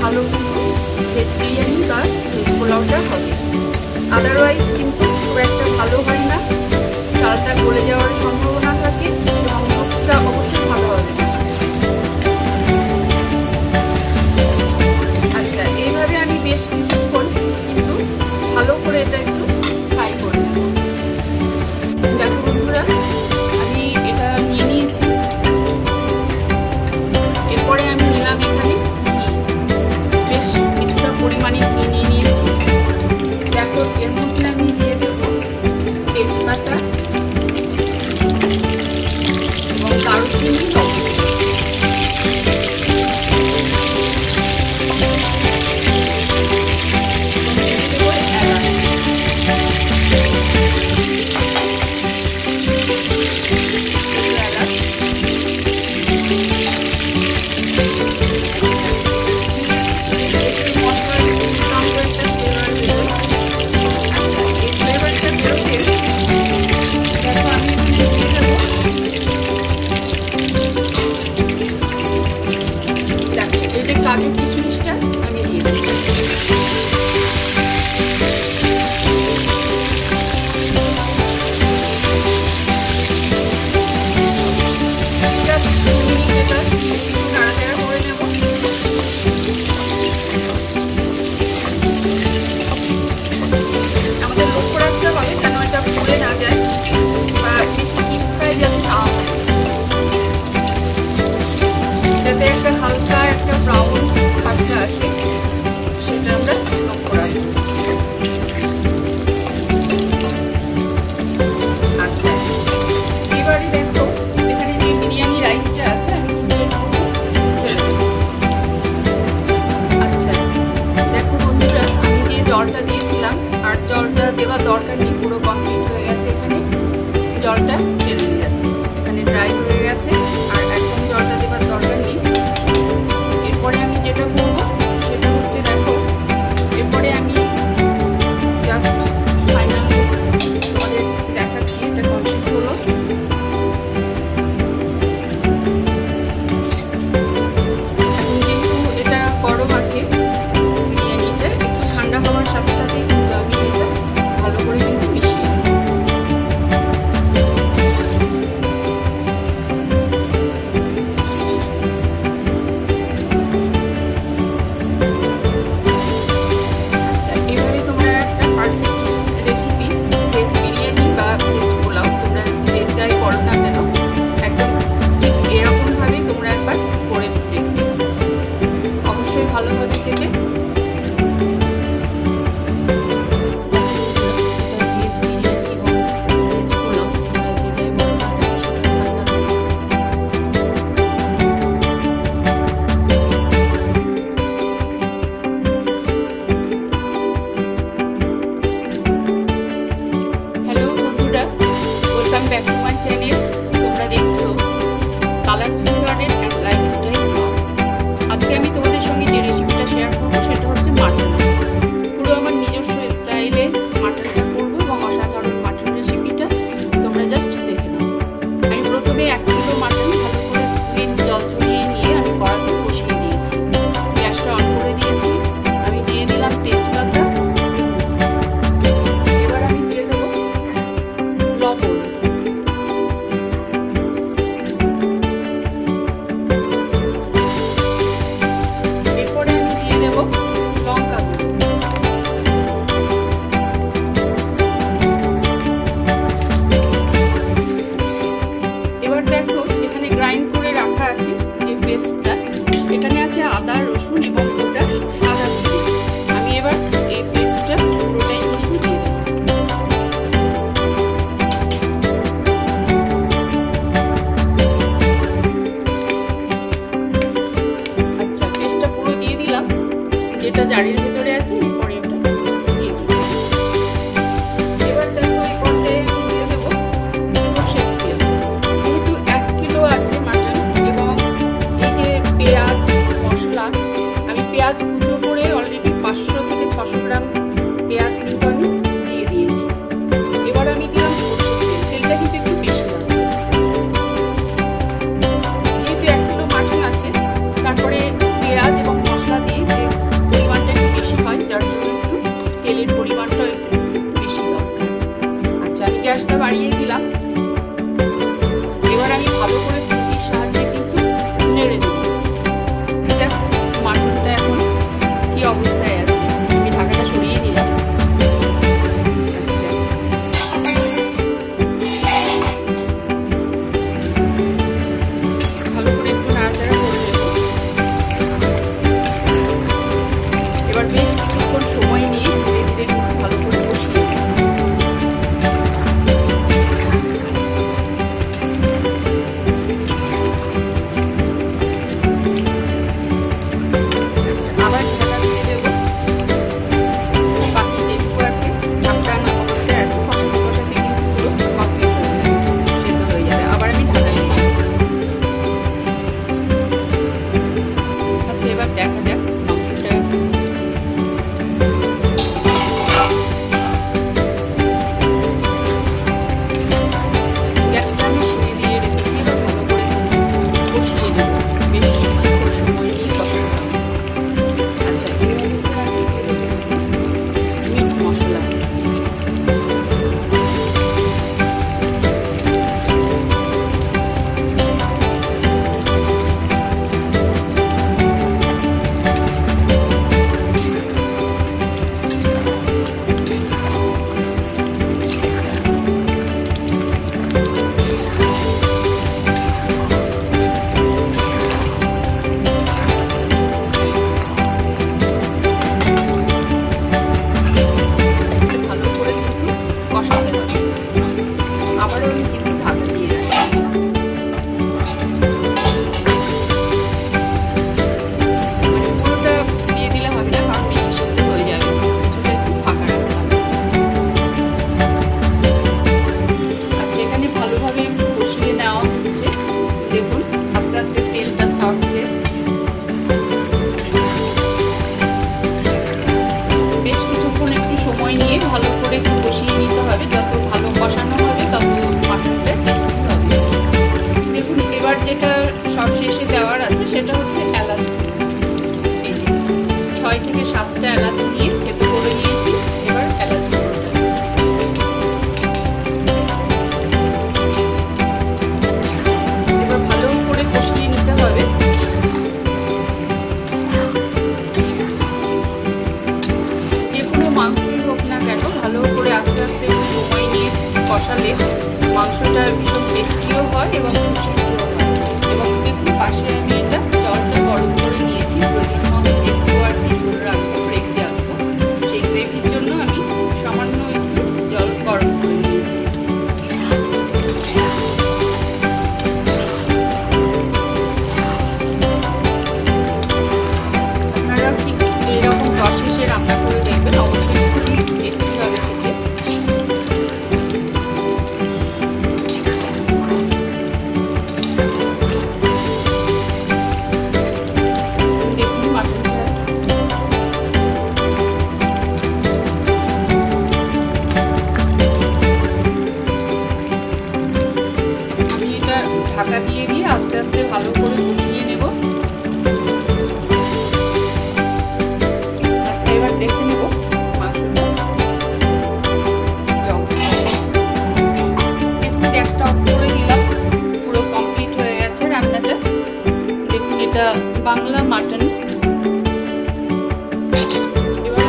ভালো কিন্তু ভেজ বিরিয়ানি বা ভেজ পোলাওটা হবে। আদারওয়াইজ কিন্তু খুব একটা ভালো হয় না, চালটা গলে যাওয়ার সম্ভাবনা থাকে এবং লুকসটা অবশ্যই ভালো হবে না। আচ্ছা, এইভাবে আমি বেশ কিছুক্ষণ কিন্তু ভালো করে এটা একটু ফ্রাই করে নেব। দেখো বন্ধুরা, আমি এটা নিয়ে নিয়েছি। এরপরে আমি নিলাম এখানে বেশ কিছুটা পরিমাণে ঘি নিয়ে নিয়েছি। দেখো এর মধ্যে আমি দিয়ে দেব তেজপাতা এবং দারুচিনি, কাজু কিশমিশটা আমি দিয়ে দেব। নাড়াচাড়া করে নেব। আমাদের লক্ষ্য রাখতে হবে যেন এটা ফুলে না যায় বা বেশি ডিপ ফ্রাই যাতে না হয়, যাতে একটা হালকা একটা ব্রাউন ভাবটা আসে, সেটা আমরা লক্ষ্য রাখবো। আচ্ছা, এবারে দেখো এখানে যে বিরিয়ানি রাইসটা আছে আমি আচ্ছা দেখো বন্ধুরা, আমি যে জলটা দিয়েছিলাম আর জলটা দেওয়ার দরকার নেই, পুরো কমপ্লিট হয়ে গেছে। এখানে জলটা টেনে গেছে, এখানে ড্রাই হয়ে গেছে আর একদম জলটা দেওয়ার দরকার নেই। এরপরে আমি যেটা করবো সেটা হচ্ছে, দেখো এরপরে আমি জাস্ট ফাইনাল তোমাদের দেখাচ্ছি এটা কমপ্লিট হলো। এখন যেহেতু এটা গরম আছে, বিরিয়ানিটা একটু ঠান্ডা হওয়ার সাথে সাথে কিন্তু আমি এটা ভালো করে কিন্তু মিশিয়ে নেব। ভালোভাবে খেতে হ্যালো বন্ধুরা, welcome back to my channel. তোমরা দেখছো colours garden and lifestyle blog. আজকে আমি তোমাদের সঙ্গে যে রেসিপিটা শেয়ার করবো সেটা হচ্ছে মাটন। পুরো আমার নিজস্ব স্টাইলে মাটনটা করবো এবং অসাধারণ মাটন রেসিপিটা তোমরা জাস্ট দেখে নাও। আমি প্রথমে 1 কিলো মাটন ভালো করে ধুয়ে জল ঝরিয়ে নিয়ে আমি কড়াতে বসিয়ে দিয়েছি। গ্যাসটা অন করে দিয়েছি। আমি দিয়ে দিলাম তেজপাতা। এবার আমি দিয়ে দেবো লবণ। এরপরে আমি দিয়ে দেবো লঙ্কা গুঁড়ো। এবার দেখো এখানে গ্রাইন্ড করে রাখা আছে যে পেস্টটা, এখানে আছে আদা, রসুন এবং গোটা সাদা জিরে। আমি এবার এই পেস্টটা পুরোটাই মিশিয়ে দিয়ে দেবো। আচ্ছা, পেস্টটা পুরো দিয়ে দিলাম, যেটা জারির ভেতরে আছে। এরপরে এটা দিয়ে দিই। এবার দেখো এই পর্যায়ে আমি দিয়ে দেবো সরষের তেল। যেহেতু 1 কিলো আছে মাটন এবং এই যে পেঁয়াজ মশলা, আমি পেঁয়াজ কুচো করে অলরেডি 500 থেকে 600 গ্রাম পেঁয়াজ কিন্তু আমি দিয়ে দিয়েছি। এবার আমি দিলাম সরষের তেল। তেলটা কিন্তু একটু বেশি লাগবে, যেহেতু 1 কিলো মাটন আছে। তারপরে পেঁয়াজ এবং মশলা দিয়ে যে বসালে মাংসটা ভীষণ টেস্টিও হয় এবং সুস্বাদুও হয়। এবং দেখুন পাশে আমি এটা জলটা গরম করে নিয়েছি, প্রয়োজন মতো একটু আর কি ঝোল রাখবো, গ্রেভি রাখবো। সেই গ্রেভির জন্য আমি সামান্য একটু জল গরম করে নিয়েছি। আপনারা ঠিক এইরকম প্রসেসে রান্না করে দেখবেন, অবশ্যই খুবই টেস্টি হবে খেতে। দেখুন মাটনটা আমি এটা ঢাকা দিয়ে আস্তে আস্তে ভালো করে কষিয়ে নেব। আচ্ছা, এবার দেখে নেব মাংসটা। দেখুন গ্যাসটা অফ করে দিলাম, পুরো কমপ্লিট হয়ে গেছে রান্নাটা। দেখুন এটা বাংলা মাটন। এবার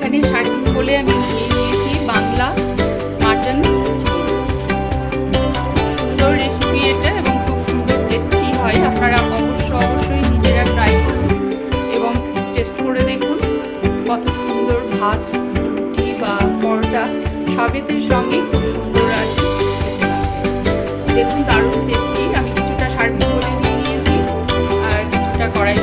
আমি সার্ভিং বলে আমি নিয়ে নিয়েছি বাংলা মাটন ঝোল। সুন্দর রেসিপি এটা এবং খুব সুন্দর টেস্টি হয়। আপনারা অবশ্যই নিজেরা ট্রাই করুন এবং টেস্ট করে দেখুন কত সুন্দর ভাত, রুটি বা পরোটা সবেতের সঙ্গে খুব সুন্দর আর কি খেতে লাগবে। দেখুন দারুণ টেস্টি। আমি কিছুটা সার্ভিং করে নিয়ে নিয়েছি আর কিছুটা কড়াই